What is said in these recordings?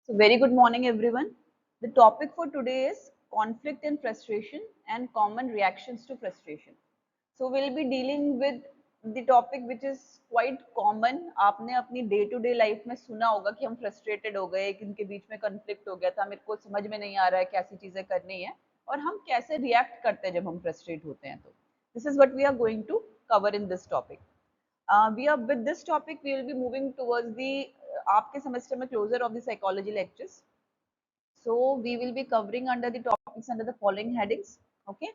So very good morning, everyone. The topic for today is conflict and frustration and common reactions to frustration. So we'll be dealing with the topic which is quite common. आपने अपनी day to day life में सुना होगा कि हम frustrated हो गए, इनके बीच में कन्फ्लिक्ट हो गया था, मेरे को समझ में नहीं आ रहा है कैसी चीजें करनी है और हम कैसे रिएक्ट करते हैं जब हम फ्रस्ट्रेट होते हैं। तो this is what we are going to cover in this topic. We are with this topic we will be moving towards the आपके semester में closer of the psychology lectures. So we will be covering under the topics under the following headings. Okay,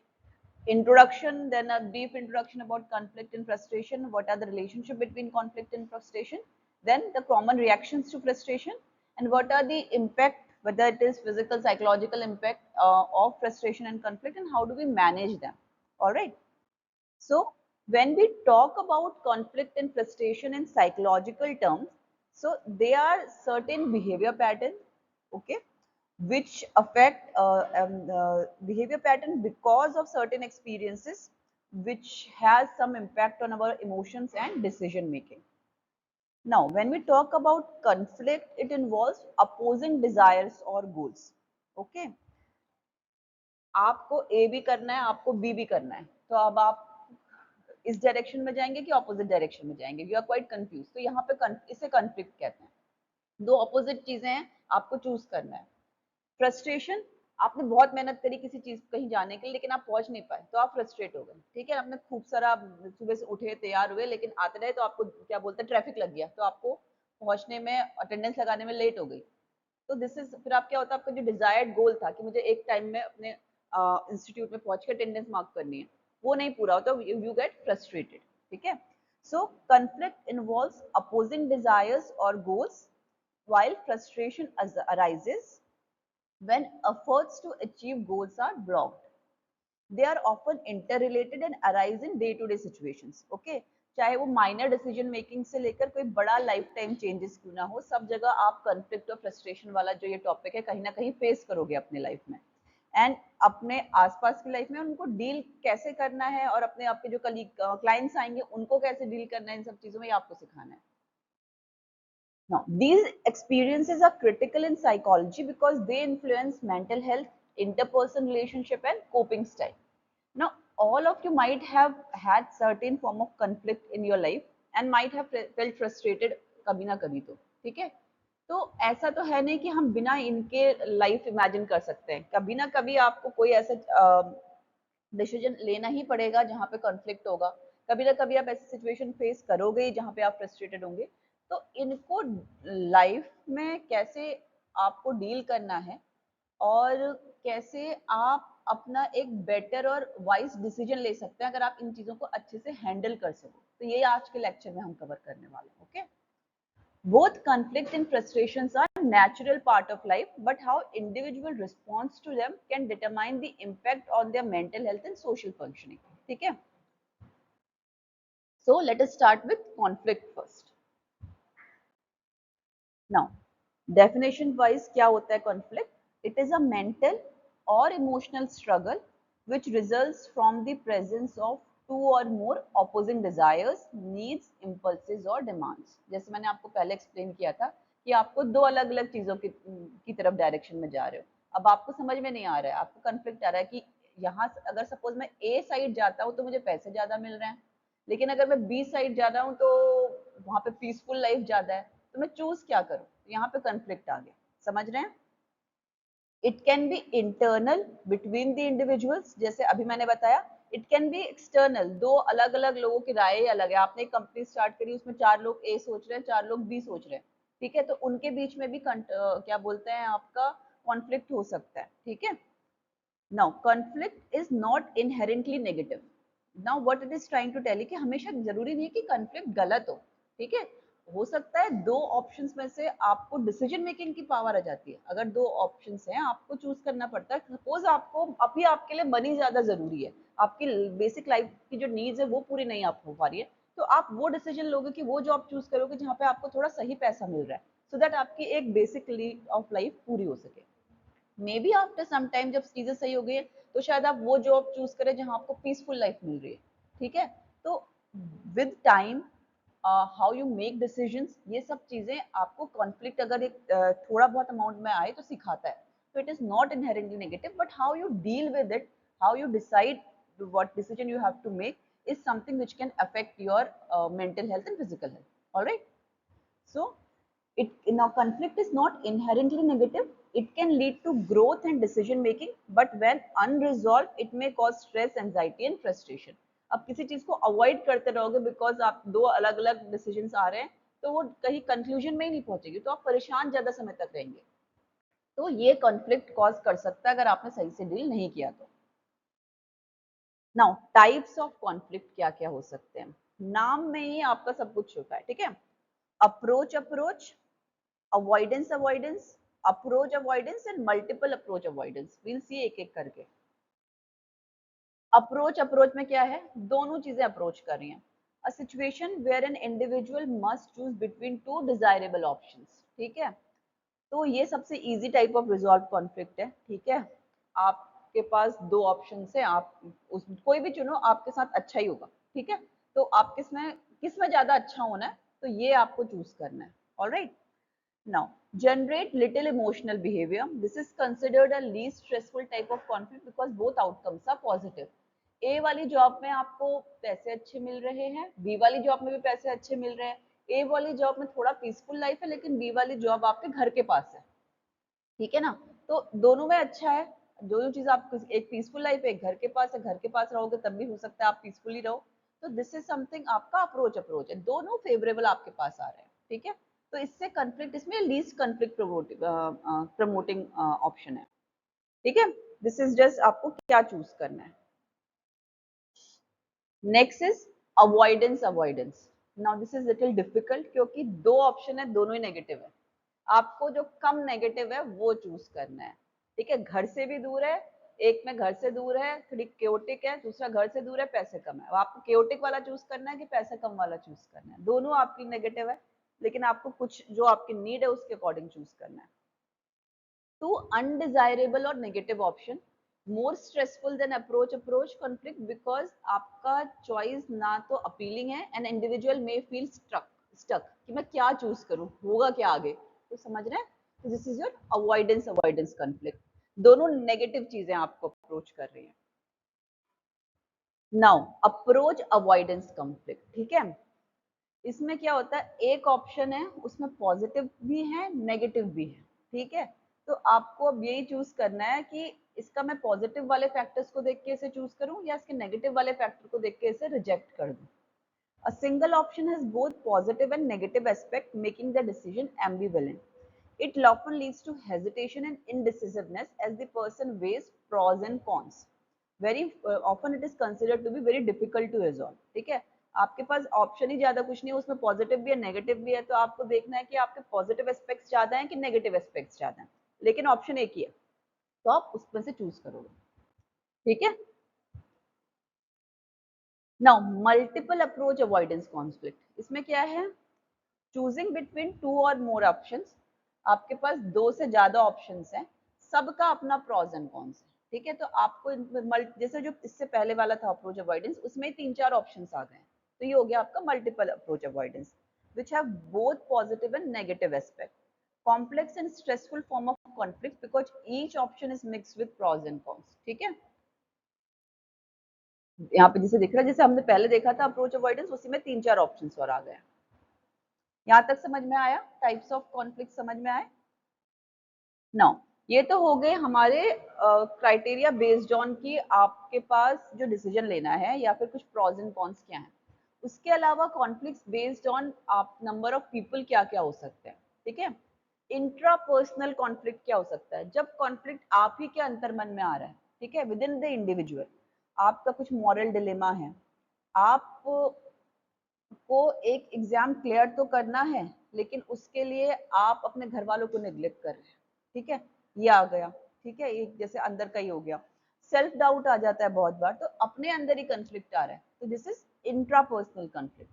introduction, then a brief introduction about conflict and frustration, what are the relationship between conflict and frustration, then the common reactions to frustration, and what are the impact, whether it is physical, psychological impact of frustration and conflict, and how do we manage them. All right. So when we talk about conflict and frustration in psychological terms, so they are certain behavior patterns, okay, which affect behavior pattern because of certain experiences, which has some impact on our emotions and decision making. Now, when we talk about conflict, it involves opposing desires or goals. Okay, आपको ए भी करना है, आपको B भी करना है, तो अब आप इस डायरेक्शन में जाएंगे कि ऑपोजिट डायरेक्शन में जाएंगे, यू आर क्वाइट कंफ्यूज. तो यहाँ पे इसे कॉन्फ्लिक्ट कहते हैं. दो ऑपोजिट चीजें हैं, आपको चूज करना है. फ्रस्ट्रेशन, आपने बहुत मेहनत करी किसी चीज कहीं जाने के लिए लेकिन आप पहुंच नहीं पाए तो आप फ्रस्ट्रेट हो गए. ठीक है, आपने खूब सारा सुबह से उठे तैयार हुए लेकिन आते रहे तो आपको क्या बोलते हैं ट्रैफिक लग गया, तो आपको पहुंचने में अटेंडेंस लगाने में लेट हो गई. तो दिस इज फिर आप क्या होता है, आपका जो डिजायर्ड गोल था कि मुझे एक टाइम में अपने इंस्टीट्यूट में पहुंच के अटेंडेंस मार्क करनी है, वो नहीं पूरा होता, यू गेट फ्रस्ट्रेटेड. ठीक है, सो conflict involves opposing desires or goals, while frustration arises when efforts to achieve goals are blocked. They are often interrelated and arise in day to day situations. Okay, चाहे वो minor decision making से लेकर कोई बड़ा life time changes क्यों ना हो, सब जगह आप कंफ्लिक्ट और फ्रस्ट्रेशन वाला जो ये टॉपिक है कहीं ना कहीं फेस करोगे अपने लाइफ में. एंड अपने आसपास की लाइफ में उनको डील कैसे करना है और अपने आपके जो क्लाइंट्स आएंगे उनको कैसे डील करना है, इन सब चीजों में आपको सिखाना है. Now, these experiences are critical in psychology because they influence mental health, interpersonal relationship, and coping style. Now, all of you might have had certain form of conflict in your life and might have felt frustrated कभी ना कभी. तो ठीक है, तो ऐसा तो है नहीं कि हम बिना इनके लाइफ इमेजिन कर सकते हैं. कभी ना कभी आपको कोई ऐसा डिसीजन लेना ही पड़ेगा जहाँ पे कॉन्फ्लिक्ट होगा. कभी ना कभी आप ऐसी सिचुएशन फेस करोगे जहाँ पे आप फ्रस्ट्रेटेड होंगे. तो इनको लाइफ में कैसे आपको डील करना है और कैसे आप अपना एक बेटर और वाइज डिसीजन ले सकते हैं अगर आप इन चीजों को अच्छे से हैंडल कर सको, तो ये आज के लेक्चर में हम कवर करने वाले हैं. Okay, both conflict and frustrations are natural part of life, but how individual response to them can determine the impact on their mental health and social functioning. ठीक है, so let us start with conflict first. Now, definition wise क्या होता है conflict? It is a mental or emotional struggle which results from the presence of two or more opposing desires, needs, impulses और demands. जैसे मैंने आपको पहले explain किया था कि आपको दो अलग अलग चीजों की तरफ डायरेक्शन में जा रहे हो. अब आपको समझ में नहीं आ रहा है, आपको कन्फ्लिक्ट आ रहा है कि यहाँ अगर सपोज मैं ए साइड जाता हूँ तो मुझे पैसे ज्यादा मिल रहे हैं, लेकिन अगर मैं बी साइड जा रहा हूँ तो वहां पे पीसफुल लाइफ ज्यादा है, तो मैं चूज क्या करूं. यहाँ पे कन्फ्लिक्ट आ गया, समझ रहे हैं. It can be internal between the individuals, जैसे अभी मैंने बताया. इट कैन बी एक्सटर्नल, दो अलग अलग लोगों की राय अलग है. आपने एक कंपनी स्टार्ट करी, उसमें 4 लोग ए सोच रहे हैं, 4 लोग बी सोच रहे हैं. ठीक है, तो उनके बीच में भी क्या बोलते हैं आपका कॉन्फ्लिक्ट हो सकता है. ठीक है, now conflict is not inherently negative. Now what it is trying to tell कि हमेशा जरूरी नहीं है कि कॉन्फ्लिक्ट गलत हो. ठीक है, हो सकता है दो ऑप्शंस में से आपको डिसीजन मेकिंग की पावर आ जाती है. अगर दो ऑप्शंस हैं, आपको चूज करना पड़ता है. सपोज आपको अभी आपके लिए मनी ज्यादा जरूरी है, आपकी बेसिक लाइफ की जो नीड्स है वो पूरी नहीं आप हो पा रही है, तो आप वो डिसीजन लोगे कि वो जॉब चूज करोगे जहाँ पे आपको थोड़ा सही पैसा मिल रहा है, सो दैट आपकी एक बेसिक नीड ऑफ लाइफ पूरी हो सके. Maybe after some time जब चीजें सही हो गई है तो शायद आप वो जॉब चूज करें जहां आपको पीसफुल लाइफ मिल रही है. ठीक है, तो with time how you make decisions, ये सब चीजें आपको कॉन्फ्लिक्ट अगर एक थोड़ा बहुत अमाउंट में आए तो सिखाता है. तो it is not inherently negative, but how you deal with it, how you decide what decision you have to make is something which can affect your mental health and physical health. All right. So now conflict is not inherently negative. It can lead to growth and decision making, but when unresolved, it may cause stress, anxiety, and frustration. अब किसी चीज को avoid करते रहोगे because आप दो अलग अलग डिसीजंस आ रहे हैं, तो वो कहीं कंक्लूजन में ही नहीं पहुंचेगी, तो आप परेशान ज्यादा समय तक रहेंगे. तो ये कॉन्फ्लिक्ट कॉज कर सकता है अगर आपने सही से डील नहीं किया तो. नाउ टाइप्स ऑफ कॉन्फ्लिक्ट क्या क्या हो सकते हैं, नाम में ही आपका सब कुछ छुपा है. ठीक है. Approach approach, avoidance avoidance, approach avoidance and multiple approach avoidance. Will see एक एक करके. अप्रोच में क्या है, दोनों चीजें अप्रोच कर रही हैं. A situation where an individual must choose between two desirable options. ठीक है. तो ये सबसे easy type of resolve conflict है. ठीक है. आपके पास दो ऑप्शन है, आप उस कोई भी चुनो, आपके साथ अच्छा ही होगा. ठीक है. तो आप किसमें ज्यादा अच्छा होना है, तो ये आपको चूज करना है. Alright. Now, generate little emotional behavior. This is considered a least stressful type of conflict because both outcomes are positive. A वाली जॉब में आपको पैसे अच्छे मिल रहे हैं, B वाली जॉब में भी पैसे अच्छे मिल रहे हैं. A वाली जॉब में थोड़ा पीसफुल लाइफ है, लेकिन B वाली जॉब आपके घर के पास है. ठीक है ना. तो दोनों में अच्छा है. दोनों चीज आप, एक पीसफुल लाइफ है, एक घर के पास है. घर के पास रहोगे तब भी हो सकता है आप पीसफुली रहो. तो दिस इज समथिंग आपका अप्रोच है. दोनों फेवरेबल आपके पास आ रहे हैं. ठीक है. तो इससे कंफ्लिक्ट, इसमें लीस्ट कंफ्लिक्ट प्रमोटिंग ऑप्शन है. ठीक है. दिस इज जस्ट आपको क्या चूज करना है. Next is avoidance avoidance. Now this is little difficult क्योंकि दो ऑप्शन है, दोनों ही नेगेटिव है. आपको जो कम नेगेटिव है वो चूज करना है. ठीक है. घर से भी दूर है, एक में घर से दूर है, थोड़ी केओटिक है, दूसरा घर से दूर है, पैसे कम है. आपको केओटिक वाला चूज करना है कि पैसे कम वाला चूज करना है. दोनों आपकी नेगेटिव है, लेकिन आपको कुछ जो आपकी नीड है उसके अकॉर्डिंग चूज करना है. टू अनडिजायरेबल और negative option more stressful than approach conflict because आपका चॉइस ना तो अपीलिंग है and individual may feel stuck कि मैं क्या चूज करूं, होगा क्या आगे. तो समझ रहे हैं. तो this is your avoidance avoidance conflict. दोनों नेगेटिव चीजें आपको अप्रोच कर रही हैं. Now approach avoidance conflict. ठीक है. इसमें क्या होता है, एक ऑप्शन है उसमें पॉजिटिव भी है नेगेटिव भी है. ठीक है. तो आपको अब यही चूज करना है कि इसका मैं पॉजिटिव वाले फैक्टर्स को देख के इसे चूज करूं या इसके नेगेटिव वाले फैक्टर को देख के इसे रिजेक्ट कर दूं. A single option has both positive and negative aspect, making the decision ambivalent. It often leads to hesitation and indecisiveness as the person weighs pros and cons. Very often it is considered to be very difficult to resolve. ठीक है. आपके पास option ही ज्यादा कुछ नहीं है, उसमें positive भी है नेगेटिव भी है, तो आपको देखना है कि आपके पॉजिटिव एस्पेक्ट्स ज्यादा हैं कि नेगेटिव एस्पेक्ट्स ज्यादा हैं, लेकिन ऑप्शन एक ही है, तो आप उसमें से चूज करोगे. ठीक है. Now multiple approach avoidance conflict. इसमें क्या है, चूजिंग बिटवीन टू और मोर ऑप्शंस. आपके पास दो से ज्यादा ऑप्शंस हैं, सबका अपना प्रॉज एंड कॉन्स है. ठीक है. तो आपको जैसे जो इससे पहले वाला था अप्रोच अवॉइडेंस, उसमें तीन चार ऑप्शंस आ गए हैं, तो ये हो गया आपका multiple approach avoidance which have both positive and negative aspect. Complex and stressful form of conflict because each option is mixed with pros and cons. ठीक है. यहाँ पे जिसे दिख रहा है, जैसे हमने पहले देखा था अप्रोच अवॉइडेंस, उसी में तीन चार ऑप्शंस और आ गए. यहाँ तक समझ में आया, टाइप्स ऑफ कॉन्फ्लिक्ट समझ में आए. नाउ ये तो हो गए हमारे क्राइटेरिया बेस्ड ऑन कि आपके पास जो डिसीजन लेना है या फिर कुछ प्रॉज एंड कॉन्स क्या हैं. उसके अलावा कॉन्फ्लिक्ट्स बेस्ड ऑन आप नंबर ऑफ पीपल क्या क्या हो सकते हैं. ठीक है. इंट्रापर्सनल कॉन्फ्लिक्ट क्या हो सकता है, जब कॉन्फ्लिक्ट आप ही के अंतर्मन में आ रहा है. ठीक है. विद इन द इंडिविजुअल आपका कुछ मॉरल डिलेमा है, आप को एक एग्जाम क्लियर तो करना है, लेकिन उसके लिए आप अपने घर वालों को निग्लेक्ट कर रहे हैं. ठीक है. ये आ गया. ठीक है. एक जैसे अंदर का ही हो गया. सेल्फ डाउट आ जाता है बहुत बार, तो अपने अंदर ही कंफ्लिक्ट आ रहा है, तो this is intrapersonal conflict.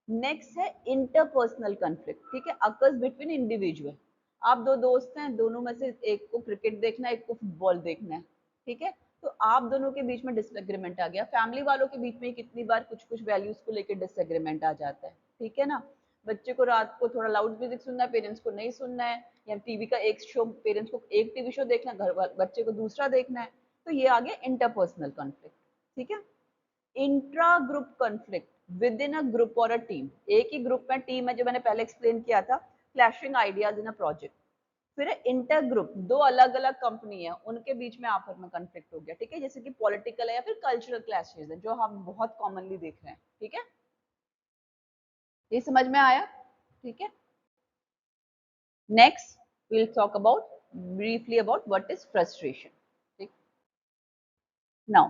Next है इंटरपर्सनल कंफ्लिक्ट. ठीक है. Occurs between individual. आप दो दोस्त हैं, दोनों में से एक को क्रिकेट देखना है, एक को फुटबॉल देखना है. ठीक है. तो आप दोनों के बीच में डिसएग्रीमेंट आ गया. फैमिली वालों के बीच में कितनी बार कुछ कुछ वैल्यूज को लेकर डिसएग्रीमेंट आ जाता है. ठीक है ना। बच्चे को रात को थोड़ा लाउड म्यूजिक सुनना है, पेरेंट्स को नहीं सुनना है, या टीवी का एक शो, पेरेंट्स को एक टीवी शो देखना है, घर बच्चे को दूसरा देखना है। तो ये आ गया इंटरपर्सनल कॉन्फ्लिक्ट। ठीक है। Intra group conflict with in a group और अ टीम, एक ही ग्रुप में टीम है, जो मैंने पहले एक्सप्लेन किया था, clashing ideas in a project. फिर इंटर ग्रुप, दो अलग अलग कंपनी है, उनके बीच में आपस में कॉन्फ्लिक्ट हो गया। ठीक है, जैसे कि पॉलिटिकल है या फिर कल्चरल क्लैशेज है, जो हम बहुत कॉमनली देख रहे हैं। ठीक है, ये समझ में आया। ठीक है, next we'll talk about briefly about what is frustration. ठीक, now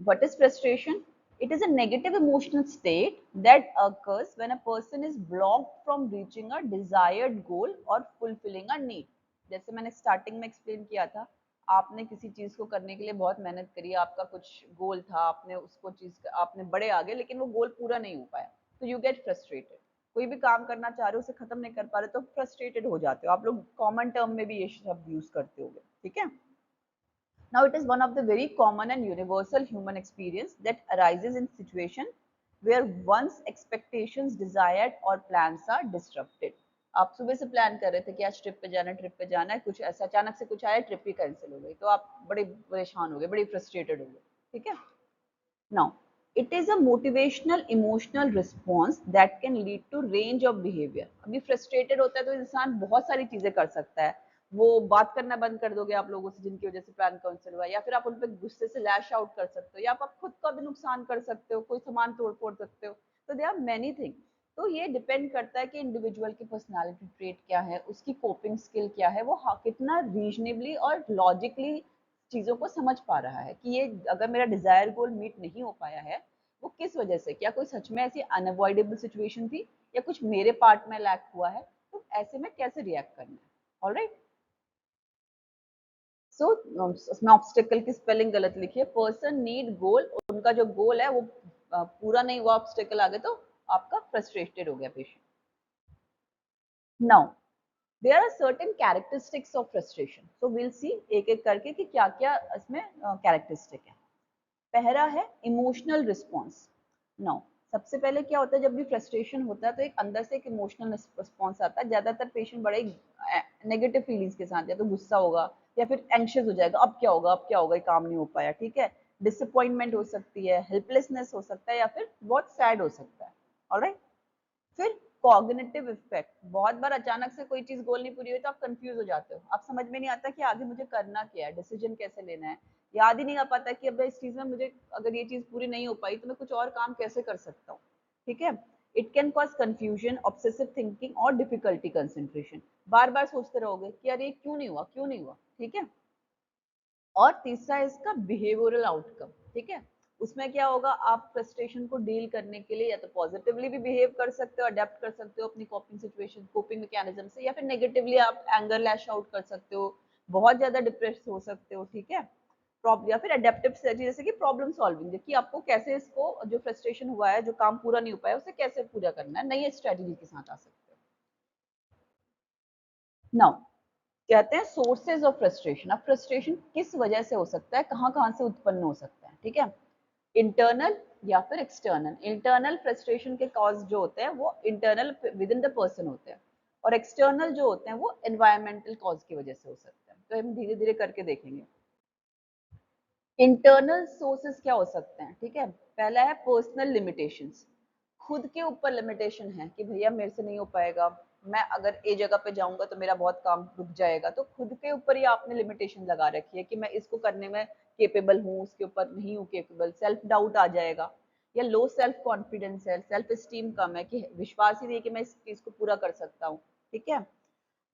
what is frustration? It is a negative emotional state that occurs when a person is blocked from reaching a desired goal or fulfilling a need. जैसे मैंने starting में explain किया था, आपने किसी चीज को करने के लिए बहुत मेहनत करी, आपका कुछ गोल था, आपने उसको चीज आपने बड़े आगे, लेकिन वो गोल पूरा नहीं हो पाया, तो यू गेट फ्रस्ट्रेटेड। कोई भी काम करना चाह रहे हो, उसे खत्म नहीं कर पा रहे, तो फ्रस्ट्रेटेड हो जाते हो। आप लोग कॉमन टर्म में भी ये शब्द यूज करते होगे। ठीक है। Now, it is one of the very common and universal human experience that arises in situation where one's expectations, desired or plans are disrupted. आप सुबह से प्लान कर रहे थे कि आज ट्रिप पे जाना है, कुछ ऐसा अचानक से कुछ आया, ट्रिप ही कैंसिल हो गई, तो आप बड़े परेशान हो गए, बड़ी फ्रस्ट्रेटेड हो गए। ठीक है। Now, it is a motivational emotional response that can lead to range of behavior. अभी फ्रस्ट्रेटेड होता है तो इंसान बहुत सारी चीजें कर सकता है। वो बात करना बंद कर दोगे आप लोगों से जिनकी वजह से प्लान कैंसिल हुआ, या फिर आप उन पर गुस्से से लैश आउट कर सकते हो, या आप खुद का भी नुकसान कर सकते हो, कोई सामान तोड़ फोड़ सकते हो। तो दे आर मैनी थिंग। तो ये डिपेंड करता है कि इंडिविजुअल की पर्सनालिटी ट्रेट क्या है, उसकी कोपिंग स्किल क्या है, वो कितना रीजनेबली और लॉजिकली चीजों को समझ पा रहा है कि ये अगर मेरा डिजायर गोल मीट नहीं हो पाया है, वो किस वजह से, क्या कोई सच में ऐसी अनअवॉइडेबल सिचुएशन थी, या कुछ मेरे पार्ट में लैक हुआ है, तो ऐसे में कैसे रिएक्ट करना है। ऑलराइट। सो उसमें ऑब्स्टेकल की स्पेलिंग गलत लिखी है, पर्सन नीड गोल, उनका जो गोल है वो पूरा नहीं हुआ, ऑब्स्टेकल आ गए, तो आपका फ्रस्ट्रेटेड हो गया patient. Now there are certain characteristics of frustration, so we'll see एक एक करके कि क्या क्या इसमें कैरेक्टरिस्टिक है। पहला है इमोशनल रिस्पॉन्स। नाउ सबसे पहले क्या होता है, जब भी फ्रस्ट्रेशन होता है तो एक अंदर से एक इमोशनल रिस्पॉन्स आता है। ज्यादातर पेशेंट बड़े नेगेटिव फीलिंग्स के साथ, या तो गुस्सा होगा या फिर एंशियस हो जाएगा, अब क्या होगा, अब क्या होगा, ये काम नहीं हो पाया। ठीक है, डिसअपॉइंटमेंट हो सकती है, हेल्पलेसनेस हो सकता है, या फिर बहुत सैड हो सकता है। ऑलराइट। फिर कॉग्निटिव इफेक्ट, बहुत बार अचानक से कोई चीज गोल नहीं पूरी हुई तो आप कंफ्यूज हो जाते हो, आप समझ में नहीं आता कि आगे मुझे करना क्या है, डिसीजन कैसे लेना है, याद ही नहीं आ पाता कि अब इस चीज में मुझे अगर ये चीज पूरी नहीं हो पाई तो मैं कुछ और काम कैसे कर सकता हूँ। ठीक है। It can cause confusion, obsessive thinking और डिफिकल्टी कंसेंट्रेशन। बार बार सोचते रहोगे कि यार ये क्यों नहीं हुआ, क्यों नहीं हुआ। ठीक है। और तीसरा है इसका बिहेवियरल आउटकम। ठीक है, उसमें क्या होगा, आप फ्रस्ट्रेशन को डील करने के लिए या तो पॉजिटिवली भी बिहेव कर सकते हो, अडेप्ट कर सकते हो अपनी कोपिंग सिचुएशन, कोपिंग मैकेनिज्म से, या फिर नेगेटिवली आप एंगर लैश आउट कर सकते हो, बहुत ज्यादा डिप्रेस हो सकते हो। ठीक है, या फिर अडेप्टिव स्ट्रेटजी जैसे कि प्रॉब्लम सॉल्विंग, कि आपको कैसे इसको जो फ्रस्ट्रेशन हुआ है, जो काम पूरा नहीं हो पाया, उसे कैसे पूरा करना है, नई स्ट्रेटजी के साथ आ सकते हो। नाउ कहते हैं सोर्सेज ऑफ फ्रस्ट्रेशन। अब फ्रस्ट्रेशन किस वजह से हो सकता है, कहाँ कहाँ से उत्पन्न हो सकता है। ठीक है, इंटरनल या फिर एक्सटर्नल। इंटरनल फ्रस्ट्रेशन के कॉज जो होते हैं वो internal with in the person होते हैं, और एक्सटर्नल जो होते हैं वो एनवायरमेंटल कॉज की वजह से हो सकते हैं। तो हम धीरे धीरे करके देखेंगे। इंटरनल सोर्सेस क्या हो सकते हैं। ठीक है, पहला है पर्सनल लिमिटेशंस, खुद के ऊपर लिमिटेशन है कि भैया मेरे से नहीं हो पाएगा, मैं अगर ए जगह पे जाऊंगा तो मेरा बहुत काम रुक जाएगा, तो खुद के ऊपर ही आपने लिमिटेशन लगा रखी है कि मैं इसको करने में केपेबल हूँ, उसके ऊपर नहीं हूँ केपेबल, सेल्फ डाउट आ जाएगा, या लो सेल्फ कॉन्फिडेंस है, सेल्फ स्टीम कम है, कि विश्वास ही नहीं है कि मैं इस चीज को पूरा कर सकता हूँ। ठीक है,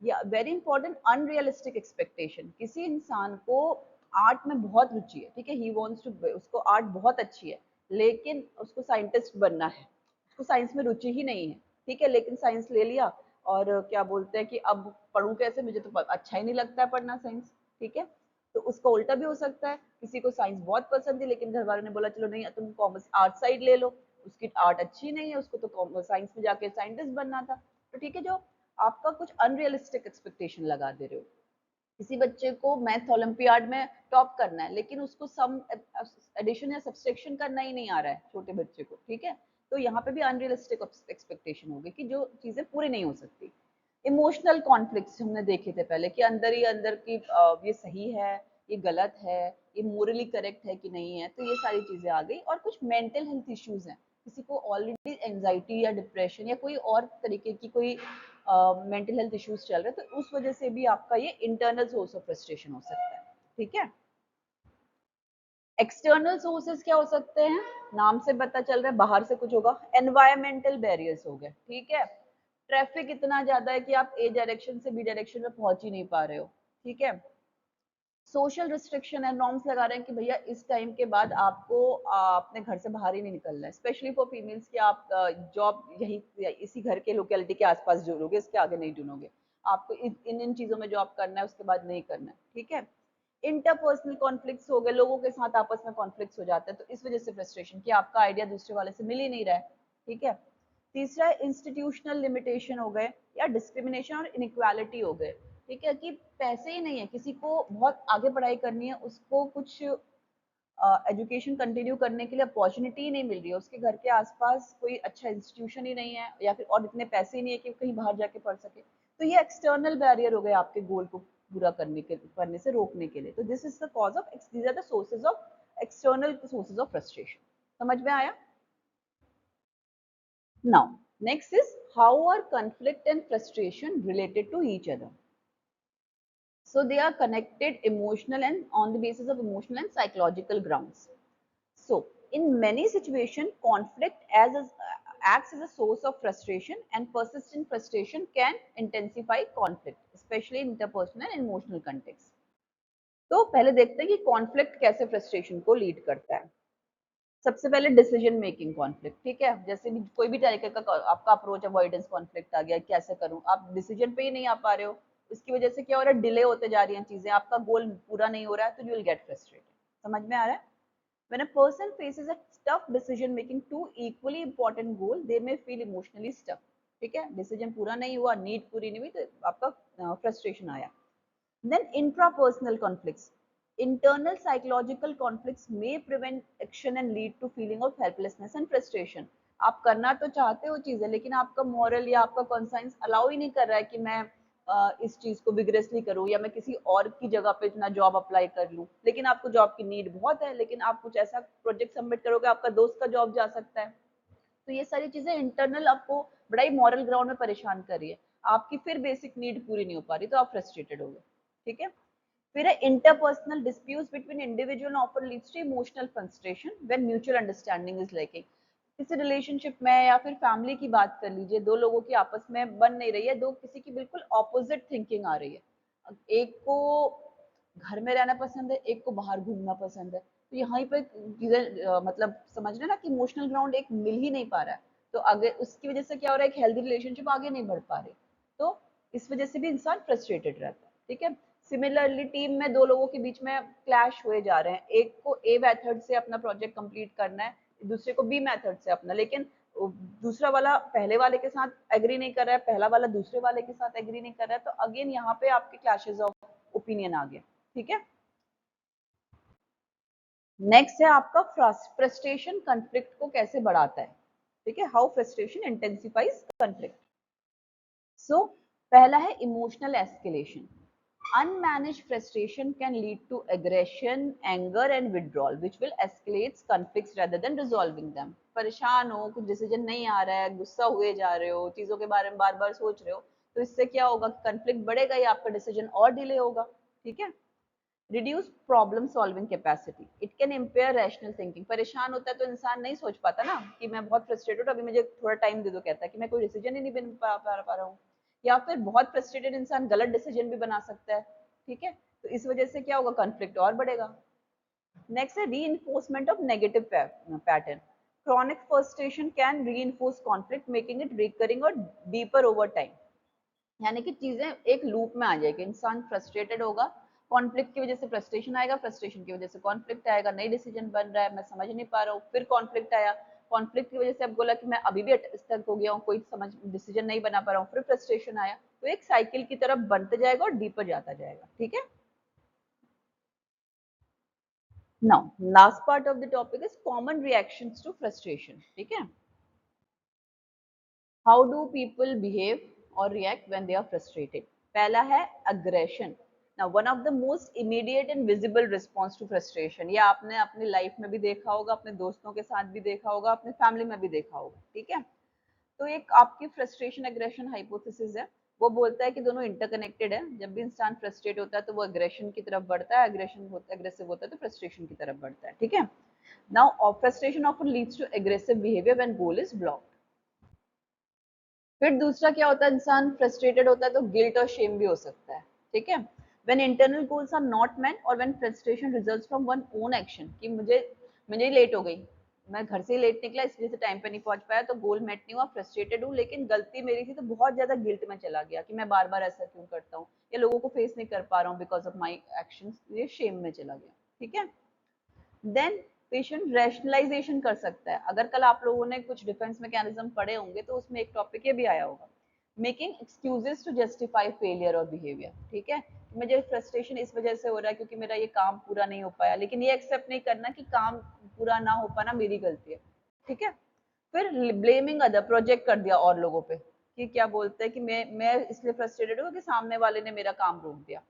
या वेरी इंपॉर्टेंट अनरियलिस्टिक एक्सपेक्टेशन, किसी इंसान को आर्ट में बहुत रुचि है, ठीक है, ही वांट्स टू, उसको आर्ट बहुत अच्छी है, लेकिन उसको साइंटिस्ट बनना है, उसको साइंस में रुचि ही नहीं है। ठीक है, लेकिन साइंस ले लिया, और क्या बोलते हैं कि अब पढ़ूं कैसे, मुझे तो अच्छा ही नहीं लगता है पढ़ना साइंस। ठीक है, तो उसका उल्टा भी हो सकता है, किसी को साइंस बहुत पसंद थी, लेकिन घर वालों ने बोला चलो नहीं तुम कॉमर्स आर्ट साइड ले लो, उसकी आर्ट अच्छी नहीं है, उसको तो साइंस में जाके साइंटिस्ट बनना था। तो ठीक है, जो आपका कुछ अनरियलिस्टिक एक्सपेक्टेशन लगा दे रहे हो। किसी बच्चे को मैथ ओलंपियाड में टॉप करना है, लेकिन उसको सम एडिशन या सब्सट्रैक्शन करना ही नहीं आ रहा है छोटे बच्चे को। ठीक है, तो यहाँ पे भी अनरियलिस्टिक एक्सपेक्टेशन होगी कि जो चीजें पूरी नहीं हो सकती। इमोशनल कॉन्फ्लिक्ट्स हमने देखे थे पहले कि अंदर ही अंदर की ये सही है, ये गलत है, ये मोरली करेक्ट है कि नहीं है, तो ये सारी चीजें आ गई। और कुछ मेंटल हेल्थ इश्यूज हैं, किसी को ऑलरेडी एंजाइटी या डिप्रेशन या कोई और तरीके की कोई मेंटल हेल्थ इश्यूज चल रहे हैं, तो उस वजह से भी आपका ये इंटरनल सोर्स ऑफ फ्रस्ट्रेशन हो सकता है। ठीक है, एक्सटर्नल सोर्सेज क्या हो सकते हैं, नाम से पता चल रहा है बाहर से कुछ होगा। एनवायरमेंटल बैरियर्स हो गए, ठीक है, ट्रैफिक इतना ज्यादा है कि आप ए डायरेक्शन से बी डायरेक्शन में पहुंच ही नहीं पा रहे हो। ठीक है, सोशल रिस्ट्रिक्शन है, नॉर्म्स लगा रहे हैं कि भैया इस टाइम के बाद आपको अपने घर से बाहर ही नहीं निकलना है, स्पेशली फॉर फीमेल्स कि आप जॉब यही इसी घर के लोकेलिटी के आसपास ढूंढोगे, इसके आगे नहीं ढूंढोगे, आपको इन इन चीजों में जॉब करना है, उसके बाद नहीं करना है। ठीक है, इंटरपर्सनल कॉन्फ्लिक्ट्स हो गए, लोगों के साथ आपस में कॉन्फ्लिक्ट्स हो जाते हैं, तो इस वजह से फ्रस्ट्रेशन कि आपका आइडिया दूसरे वाले से मिल ही नहीं रहा है। ठीक है, तीसरा इंस्टीट्यूशनल लिमिटेशन हो गए या डिस्क्रिमिनेशन और इनइक्वालिटी हो गए। ठीक है, कि पैसे ही नहीं है, किसी को बहुत आगे पढ़ाई करनी है, उसको कुछ एजुकेशन कंटिन्यू करने के लिए अपॉर्चुनिटी ही नहीं मिल रही है, उसके घर के आसपास कोई अच्छा इंस्टीट्यूशन ही नहीं है, या फिर और इतने पैसे ही नहीं है कि कहीं बाहर जाके पढ़ सके, तो ये एक्सटर्नल बैरियर हो गए आपके गोल को पूरा करने से रोकने के लिए। तो this is the cause of, these are the sources of external sources of frustration. समझ में आया? Now next is how are conflict and frustration related to each other. So they are connected emotional and on the basis of emotional and psychological grounds. So in many situations, conflict acts as a source of frustration, and persistent frustration can intensify conflict, especially in interpersonal and emotional context. तो पहले देखते हैं कि conflict कैसे frustration को lead करता है। सबसे पहले डिसीजन मेकिंग कॉन्फ्लिक्ट, ठीक है, जैसे भी कोई भी तरीके का आपका अप्रोच अवॉइडेंस कॉन्फ्लिक्ट आ गया, कैसे करूं, आप डिसीजन पे ही नहीं आ पा रहे हो, इसकी वजह से क्या हो रहा है, डिले होते जा रही हैं चीजें, आपका गोल पूरा नहीं हो रहा है, तो यू विल गेट फ्रस्ट्रेटेड। समझ में आ रहा है? When a person faces a tough decision making two equally important goal, they may feel emotionally stuck. ठीक है, डिसीजन पूरा नहीं हुआ, नीड पूरी नहीं हुई, तो आपका फ्रस्ट्रेशन आया। Then intrapersonal conflicts. Internal psychological conflicts may prevent action and lead to feeling of helplessness and frustration. आप करना तो चाहते हो चीजें, लेकिन आपका मॉरल या आपका कॉन्साइंस अलाउ ही नहीं कर रहा है कि मैं इस चीज को विग्रेसली करूं, या मैं किसी और की जगह पे ना जॉब अप्लाई कर लूं, लेकिन आपको जॉब की नीड बहुत है, लेकिन आप कुछ ऐसा प्रोजेक्ट सबमिट करोगे, आपका दोस्त का जॉब जा सकता है। तो ये सारी चीजें इंटरनल आपको बड़ा ही मॉरल ग्राउंड में परेशान कर रही है, आपकी फिर बेसिक नीड पूरी नहीं हो पा रही, तो आप फ्रस्ट्रेटेड हो गए। ठीक है, फिर है interpersonal disputes between individual often leads to emotional frustration when mutual understanding is lacking. किसी रिलेशनशिप में या फिर फैमिली की बात कर लीजिए, दो लोगों की आपस में बन नहीं रही है, दो किसी की बिल्कुल ऑपोजिट थिंकिंग आ रही है, एक को घर में रहना पसंद है, एक को बाहर घूमना पसंद है, तो यहाँ पे चीजें मतलब समझ रहे ना कि इमोशनल ग्राउंड एक मिल ही नहीं पा रहा है, तो अगर उसकी वजह से क्या हो रहा है, एक हेल्दी रिलेशनशिप आगे नहीं बढ़ पा रही, तो इस वजह से भी इंसान फ्रस्ट्रेटेड रहता है। ठीक है, सिमिलरली टीम में दो लोगों के बीच में क्लैश हुए जा रहे हैं, एक को ए मेथड से अपना प्रोजेक्ट कंप्लीट करना है, दूसरे को बी मेथड से अपना, लेकिन दूसरा वाला पहले वाले के साथ एग्री नहीं कर रहा है, पहला वाला दूसरे वाले के साथ एग्री नहीं कर रहा है, तो अगेन यहाँ पे आपके क्लैशेस ऑफ ओपिनियन आ गया। ठीक है, नेक्स्ट है आपका फ्रस्ट्रेशन कॉन्फ्लिक्ट को कैसे बढ़ाता है। ठीक है, हाउ फ्रस्ट्रेशन इंटेंसिफाइज कॉन्फ्लिक्ट। सो पहला है emotional escalation. Unmanaged frustration can lead to aggression, anger, and withdrawal, which will escalate conflicts rather than resolving them. परेशान हो, कुछ डिसीजन नहीं आ रहा है, गुस्सा हुए जा रहे हो, चीजों के बारे में बार बार सोच रहे हो, तो इससे क्या होगा, कंफ्लिक्ट बढ़ेगा या आपका डिसीजन और डिले होगा। ठीक है, reduce problem solving capacity, it can impair rational thinking. परेशान होता है तो इंसान नहीं सोच पाता ना कि मैं बहुत फ्रस्ट्रेटेड, अभी मुझे थोड़ा टाइम दे दो, कहता है कि मैं कोई डिसीजन ही नहीं बन पा रहा हूँ, या फिर बहुत फ्रस्ट्रेटेड इंसान गलत डिसीजन भी बना सकता है। ठीक है, तो इस वजह से क्या होगा, कॉन्फ्लिक्ट और बढ़ेगा। नेक्स्ट है reinforcement of negative pattern. Chronic frustration can reinforce conflict, making it recurring और डीपर ओवर टाइम। यानी कि चीजें एक लूप में आ जाएगी, इंसान फ्रस्ट्रेटेड होगा, कॉन्फ्लिक्ट की वजह से फ्रस्ट्रेशन आएगा, फ्रस्ट्रेशन की वजह से कॉन्फ्लिक्ट आएगा, नई डिसीजन बन रहा है, मैं समझ नहीं पा रहा हूँ, फिर कॉन्फ्लिक्ट आया, कॉन्फ्लिक्ट की वजह से अब बोला कि मैं अभी भी स्टक हो गया हूँ, कोई समझ डिसीजन नहीं बना पा रहा हूँ, फिर फ्रस्ट्रेशन आया, तो एक साइकिल की तरफ बनते जाएगा और डीपर जाता जाएगा। ठीक है, now last part of the topic is common reactions to frustration. ठीक है, हाउ डू पीपल बिहेव और react when they are frustrated? पहला है aggression. Now one of the most immediate and visible response to frustration, ये आपने अपनी life में भी देखा होगा, अपने दोस्तों के साथ भी देखा होगा, अपने फैमिली में भी देखा होगा, ठीक है? तो एक आपकी फ्रस्ट्रेशन एग्रेशन हाइपोथेसिस है, वो बोलता है कि दोनों इंटरकनेक्टेड है। जब भी इंसान फ्रस्ट्रेट होता है तो वो एग्रेशन की तरफ बढ़ता है, एग्रेशन होता है एग्रेसिव होता है तो फ्रस्ट्रेशन की तरफ बढ़ता है, ठीक है? Now frustration often leads to aggressive behaviour when goal is blocked. फिर दूसरा क्या होता है, इंसान फ्रस्ट्रेटेड होता है तो गिल्ट और शेम भी हो सकता है, ठीक है? When internal goals are not met और when frustration results from one own action, कि मुझे लेट हो गई, मैं घर से लेट निकला इसलिए से टाइम पे नहीं पहुंच पाया तो गोल मेट नहीं हुआ, फ्रस्ट्रेटेड हूँ, लेकिन गलती मेरी थी तो बहुत ज्यादा गिल्ट में चला गया कि मैं बार बार ऐसा क्यों करता हूँ, या लोगों को फेस नहीं कर पा रहा हूँ बिकॉज ऑफ माई एक्शन, ये शेम में चला गया, ठीक है? देन पेशेंट रैशनलाइजेशन कर सकता है। अगर कल आप लोगों ने कुछ डिफेंस मैकेनिज्म पढ़े होंगे तो उसमें एक टॉपिक ये भी आया होगा, making excuses to justify failure और बिहेवियर, ठीक है? मुझे फ्रस्ट्रेशन इस वजह से हो रहा है क्योंकि मेरा ये काम पूरा नहीं हो पाया, लेकिन ये एक्सेप्ट नहीं करना कि काम पूरा ना हो पाना मेरी गलती है, ठीक है? फिर ब्लेमिंग अदर, प्रोजेक्ट कर दिया और लोगों पे, कि क्या बोलते हैं कि मैं इसलिए फ्रस्ट्रेटेड हूँ कि सामने वाले ने मेरा काम रोक दिया।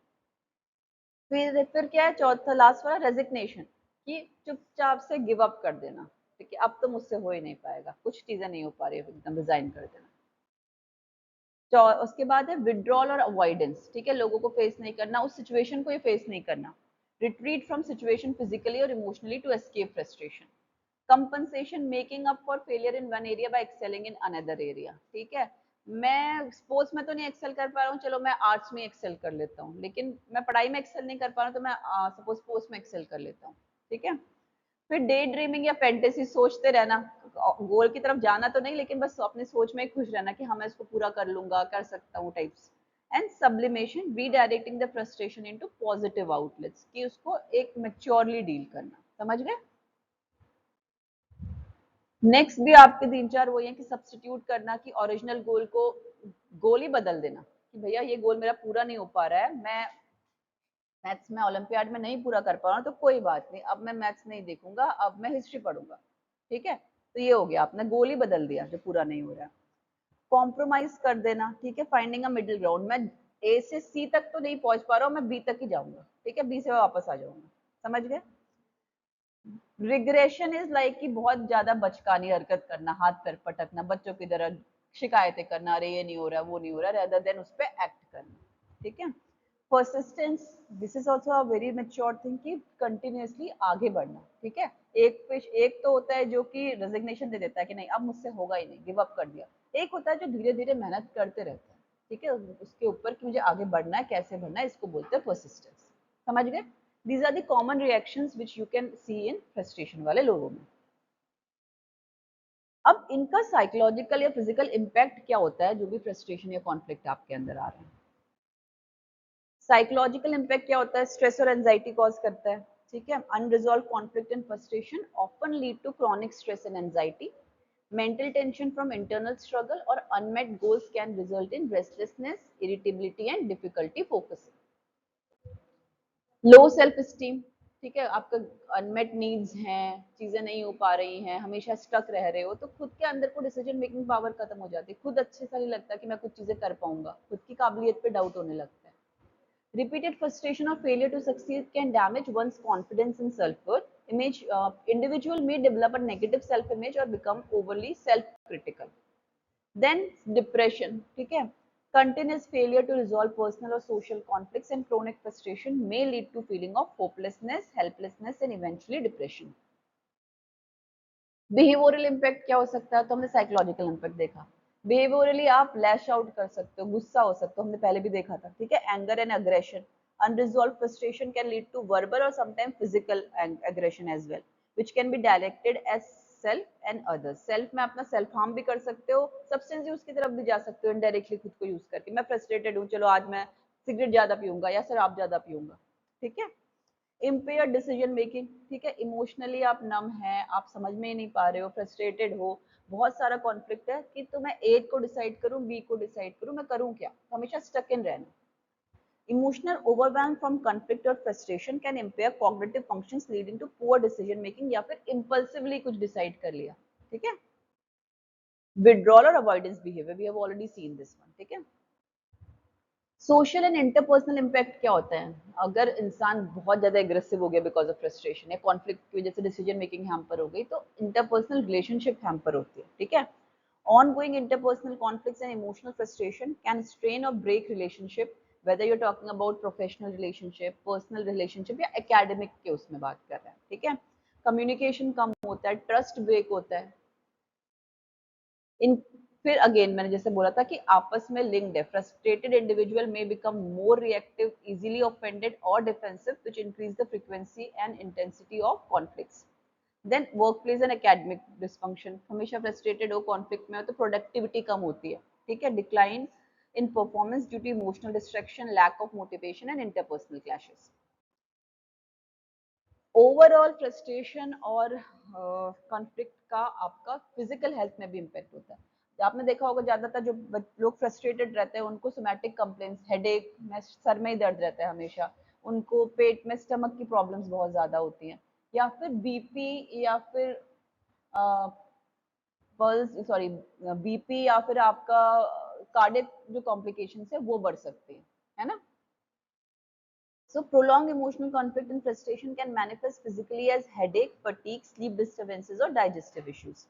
फिर क्या है चौथा लास्ट वाला, रेजिग्नेशन, कि चुपचाप से गिव अप कर देना, ठीक है? अब तो मुझसे हो ही नहीं पाएगा, कुछ चीजें नहीं हो पा रही, एकदम रिजाइन कर देना। तो उसके बाद है विड्रॉल और अवॉइडेंस, ठीक है? लोगों को फेस नहीं करना, उस सिचुएशन को ये फेस नहीं करना। रिट्रीट फ्रॉम सिचुएशन फिजिकली और emotionally to escape frustration. Compensation, making up for failure in one area by excelling in another area, ठीक है? मैं स्पोर्ट्स में तो नहीं एक्सेल कर पा रहा हूँ, चलो मैं आर्ट्स में एक्सेल कर लेता हूँ, लेकिन मैं पढ़ाई में एक्सेल नहीं कर पा रहा हूँ तो मैं सपोज स्पोर्ट्स में एक्सेल कर लेता हूँ, ठीक है? फिर डे ड्रीमिंग या फैंटेसी, सोचते रहना, गोल की तरफ जाना तो नहीं लेकिन बस अपनी सोच में खुश रहना कि हाँ मैं इसको पूरा कर लूंगा, कर सकता हूँ types. And sublimation, redirecting the frustration into positive outlets, कि उसको एक मैच्योरली डील करना, समझ गए? नेक्स्ट भी आपके तीन चार वही है कि सब्सटीट्यूट करना, कि ओरिजिनल गोल को गोल ही बदल देना, कि भैया ये गोल मेरा पूरा नहीं हो पा रहा है, मैं मैथ्स में ओलंपियाड में नहीं पूरा कर पा रहा हूँ तो कोई बात नहीं, अब मैं मैथ्स नहीं देखूंगा, अब मैं हिस्ट्री पढ़ूंगा, ठीक है? तो ये हो गया, आपने गोल ही बदल दिया जो पूरा नहीं हो रहा। कॉम्प्रोमाइज कर देना, ठीक है? फाइंडिंग अ मिडिल ग्राउंड, मैं ए से सी तक तो नहीं पहुंच पा रहा हूँ, मैं बी तक ही जाऊंगा, ठीक है? बी से वापस आ जाऊंगा, समझ गए? रिग्रेशन इज लाइक कि बहुत ज्यादा बचकानी हरकत करना, हाथ पैर पटकना, बच्चों की तरह शिकायतें करना, अरे ये नहीं हो रहा, वो नहीं हो रहा, रेदर देन उस पर एक्ट करना, ठीक है? Persistence, this is also a very mature thing, कि कंटिन्यूअसली आगे बढ़ना, ठीक है? एक तो होता है जो कि रेजिग्नेशन दे देता है कि नहीं अब मुझसे होगा ही नहीं, गिव अप कर दिया। एक होता है जो धीरे धीरे मेहनत करते रहता है, ठीक है? उसके ऊपर कि मुझे आगे बढ़ना है, कैसे बढ़ना है, इसको बोलते हैं परसिस्टेंस, समझ गए? These are the common reactions which you can see in frustration वाले लोगों में। अब इनका साइकोलॉजिकल या फिजिकल इम्पैक्ट क्या होता है जो भी फ्रस्ट्रेशन या कॉन्फ्लिक्ट आपके अंदर आ रहे हैं? साइकोलॉजिकल इम्पैक्ट क्या होता है? स्ट्रेस और एंजाइटी कॉज करता है, ठीक है? Unresolved conflict and frustration often lead to chronic stress and anxiety. Mental tension from internal struggle और unmet goals can result in restlessness, irritability and difficulty focusing. Low self esteem, ठीक है? आपका unmet needs हैं, चीजें नहीं हो पा रही हैं, हमेशा स्टक रह रहे हो, तो खुद के अंदर को डिसीजन मेकिंग पावर खत्म हो जाती है, खुद अच्छे से नहीं लगता कि मैं कुछ चीजें कर पाऊंगा, खुद की काबिलियत पे डाउट होने लगता है। रिपीटेड फ्रस्ट्रेशन और failure to succeed can damage one's confidence in self worth image. Individual may develop a negative self image or become overly self critical. Then depression, ठीक है? Continuous failure to resolve personal or social conflicts and chronic frustration may lead to feeling of hopelessness, helplessness and eventually depression. Behavioural impact क्या हो सकता है? तो हमने psychological impact देखा। Behaviourally आप लैश आउट कर सकते हो, गुस्सा हो सकते हो, हमने पहले भी देखा था, ठीक है? Anger and aggression, unresolved frustration can lead to verbal और sometime physical aggression as well, which can be directed as self and others. Self में अपना सेल्फ हार्म भी कर सकते हो, सब्सटेंस यूज की तरफ भी जा सकते हो इनडायरेक्टली खुद को यूज करके, मैं फ्रस्ट्रेटेड हूँ, चलो आज मैं सिगरेट ज्यादा पीऊंगा या शराब ज्यादा पीऊंगा, ठीक है? इम्पेयर डिसीजन मेकिंग, ठीक है? इमोशनली आप नम हैं, आप समझ में ही नहीं पा रहे हो, फ्रस्ट्रेटेड हो, बहुत सारा कॉन्फ्लिक्ट है कि तो मैं ए को डिसाइड करूं, बी को डिसाइड करूं, मैं करूं क्या? तो हमेशा स्टक इन रहना। इमोशनल ओवरवेलम फ्रॉम कॉन्फ्लिक्ट और frustration can impair cognitive functions leading to poor decision making, या फिर इम्पल्सिवली कुछ डिसाइड कर लिया, ठीक है? withdrawal और avoidance behavior, we have already seen this one, ठीक है। सोशल एंड इंटरपर्सनल इम्पैक्ट क्या होता है? अगर इंसान बहुत ज्यादा एग्रेसिव हो गया बिकॉज ऑफ फ्रस्ट्रेशन या कॉन्फ्लिक्ट की वजह से डिसीजन मेकिंग हैम्पर हो गई, तो इंटरपर्सनल रिलेशनशिप हैम्पर होती है, ठीक है। Ongoing interpersonal conflicts and emotional frustration can strain or break relationship, whether you're talking about professional relationship, personal relationship या academic के उसमें बात कर रहे हैं, ठीक है। कम्युनिकेशन कम होता है, ट्रस्ट ब्रेक होता है। इन फिर अगेन मैंने जैसे बोला था कि आपस में लिंक्ड है। फ्रस्ट्रेटेड इंडिविजुअल में become more reactive, easily offended और defensive, which increase the frequency and intensity of conflicts. Then workplace and academic dysfunction, हमेशा फ्रस्ट्रेटेड हो, कॉन्फ्लिक्ट में हो तो प्रोडक्टिविटी कम होती है, ठीक है। Decline in performance due to emotional distraction, lack of motivation and interpersonal clashes. Overall frustration और कॉन्फ्लिक्ट का आपका फिजिकल हेल्थ में भी इम्पैक्ट होता है। आपने देखा होगा ज्यादातर जो लोग फ्रस्ट्रेटेड रहते हैं उनको सोमैटिक कंप्लेंट्स, हेडेक में, सर में ही दर्द रहता है हमेशा, उनको पेट में स्टमक की प्रॉब्लम्स बहुत ज्यादा होती हैं, या फिर बीपी या फिर पल्स सॉरी बीपी या फिर आपका कार्डियक जो कॉम्प्लिकेशंस है वो बढ़ सकती है ना। So prolonged emotional conflict and frustration can manifest physically as headache, fatigue, sleep disturbances or digestive issues.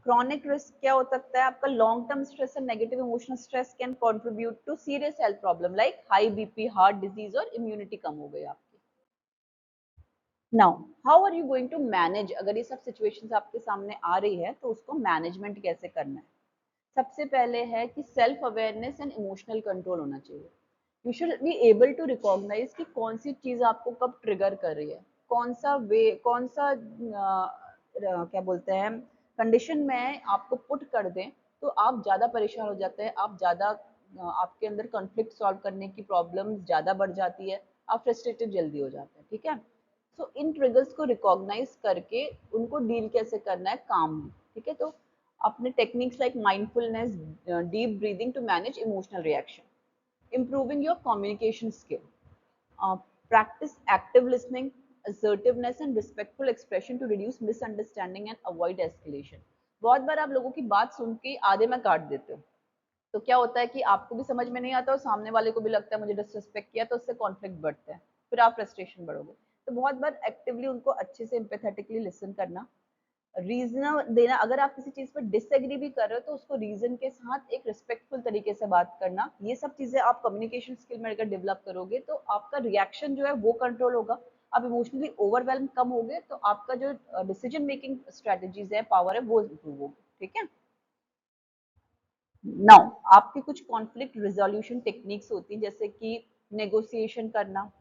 Chronic risk क्या हो सकता है आपका? Long term stress and negative emotional stress can contribute to serious health problem like high BP, heart disease और immunity कम हो गई आपकी। Now, how are you going to manage? अगर ये सब situations आपके सामने आ रही है तो उसको management कैसे करना है? सबसे पहले है कि self awareness and emotional control होना चाहिए। You should be able to recognise कि कौन सी चीज आपको कब ट्रिगर कर रही है, कौन सा वे, कौन सा क्या बोलते हैं कंडीशन में आपको पुट कर दें तो आप ज्यादा परेशान हो जाते हैं, आप ज्यादा आपके अंदर कॉन्फ्लिक्ट सॉल्व करने की प्रॉब्लम ज्यादा बढ़ जाती है, आप फ्रस्ट्रेटेड जल्दी हो जाते हैं, ठीक है। सो इन ट्रिगर्स को रिकॉग्नाइज करके उनको डील कैसे करना है काम, ठीक है। तो अपने techniques like mindfulness, deep breathing to manage emotional reaction, improving your communication skill, practice active listening, assertiveness and respectful expression to reduce misunderstanding and avoid escalation। बहुत बार आप लोगों की बात सुन के आधे में काट देते हो, तो क्या होता है कि आपको भी समझ में नहीं आता और सामने वाले को भी लगता है मुझे डिसरिस्पेक्ट किया, तो उससे कॉन्फ्लिक्ट बढ़ता है, फिर आप फ्रस्ट्रेशन बढ़ोगे। तो बहुत बार एक्टिवली उनको अच्छे से एम्पैथेटिकली लिसन करना, रीजन देना, अगर आप किसी चीज पर डिसएग्री भी कर रहे हो तो उसको रीजन के साथ एक रिस्पेक्टफुल तरीके से बात करना, ये सब चीजें आप कम्युनिकेशन स्किल में अगर डेवलप करोगे तो आपका रिएक्शन जो है वो कंट्रोल होगा, आप इमोशनली ओवरवेल्म कम होगे, तो आपका जो डिसीजन मेकिंग स्ट्रेटजीज है, पावर है, वो इम्प्रूव होगी, ठीक है। नाउ आपकी कुछ कॉन्फ्लिक्ट रिजोल्यूशन टेक्निक्स होती हैं, जैसे कि नेगोशिएशन करना,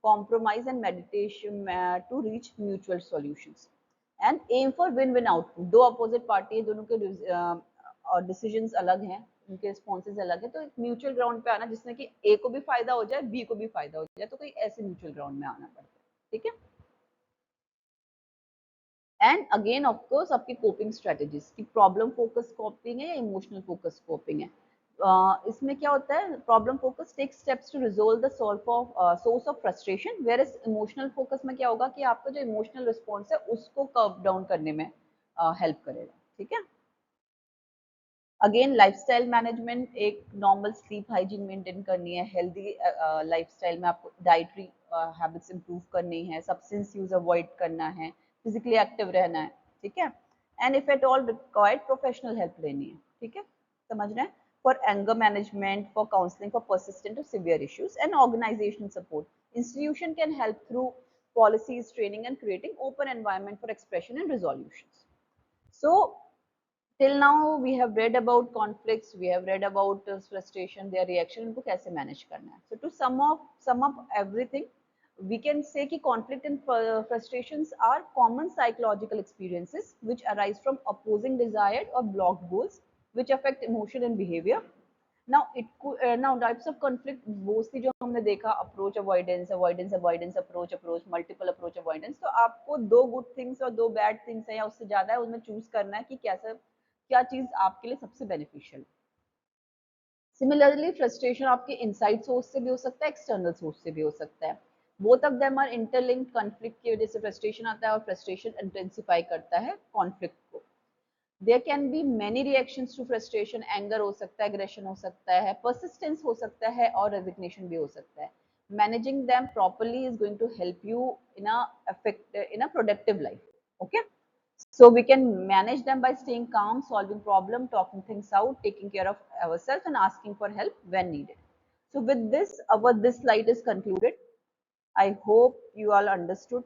compromise and meditation to reach mutual solutions and aim for win win output. दो अपोजिट पार्टी है, दोनों के डिसीजंस अलग हैं, उनके रिस्पॉन्सेज अलग है, तो एक म्यूचुअल ग्राउंड पे आना जिसमें कि ए को भी फायदा हो जाए, बी को भी फायदा हो जाए, तो कोई ऐसे म्यूचुअल ग्राउंड में आना पड़ता है, ठीक है। एंड अगेन ऑफ कोर्स आपकी कोपिंग स्ट्रेटेजीज की प्रॉब्लम फोकस कोपिंग है या इमोशनल फोकस कोपिंग है। इसमें क्या होता है, problem focus take steps to resolve the source of frustration, where is emotional focus में क्या होगा कि आपका जो इमोशनल रिस्पॉन्स है उसको कर्व डाउन करने में हेल्प करेगा, ठीक है। अगेन लाइफस्टाइल मैनेजमेंट, एक नॉर्मल स्लीप हाइजीन मेंटेन करनी है, हेल्दी लाइफस्टाइल में आपको डाइटरी हैबिट्स इंप्रूव करनी है, सब्सटेंस यूज अवॉइड करना है, फिजिकली एक्टिव रहना है, ठीक है। And if at all required professional help लेनी है, ठीक है, समझ रहे हैं। For anger management, for counselling for persistent और severe issues and organisational support, institution can help through policies, training and creating open environment for expression and resolutions. So till now we have read about conflicts, we have read about frustration, their reaction, उनको कैसे manage करना है। So to sum up everything, we can say कि conflict and frustrations are common psychological experiences which arise from opposing desired or blocked goals which affect emotion and behavior. Now types of conflict mostly जो हमने देखा, approach avoidance, avoidance avoidance approach multiple approach avoidance, तो आपको दो good things और दो bad things है या उससे ज्यादा है, उनमें चूज करना है कि कैसा क्या चीज आपके लिए सबसे बेनिफिशियल। सिमिलरली फ्रस्ट्रेशन आपके इनसाइड सोर्स से भी हो सकता है, एक्सटर्नल सोर्स से भी हो सकता है। Both of them are interlinked, conflict की वजह से फ्रस्ट्रेशन आता है और फ्रस्ट्रेशन इंटेंसिफाई करता है कॉन्फ्लिक्ट को। There can be many reactions to frustration, anger हो सकता है, एग्रेशन हो सकता है, परसिस्टेंस हो सकता है और रेजिग्नेशन भी हो सकता है. Managing them properly is going to help you in a productive life. Okay, so we can manage them by staying calm, solving problem, talking things out, taking care of ourselves and asking for help when needed. So with this, our this slide is concluded. I hope you all understood.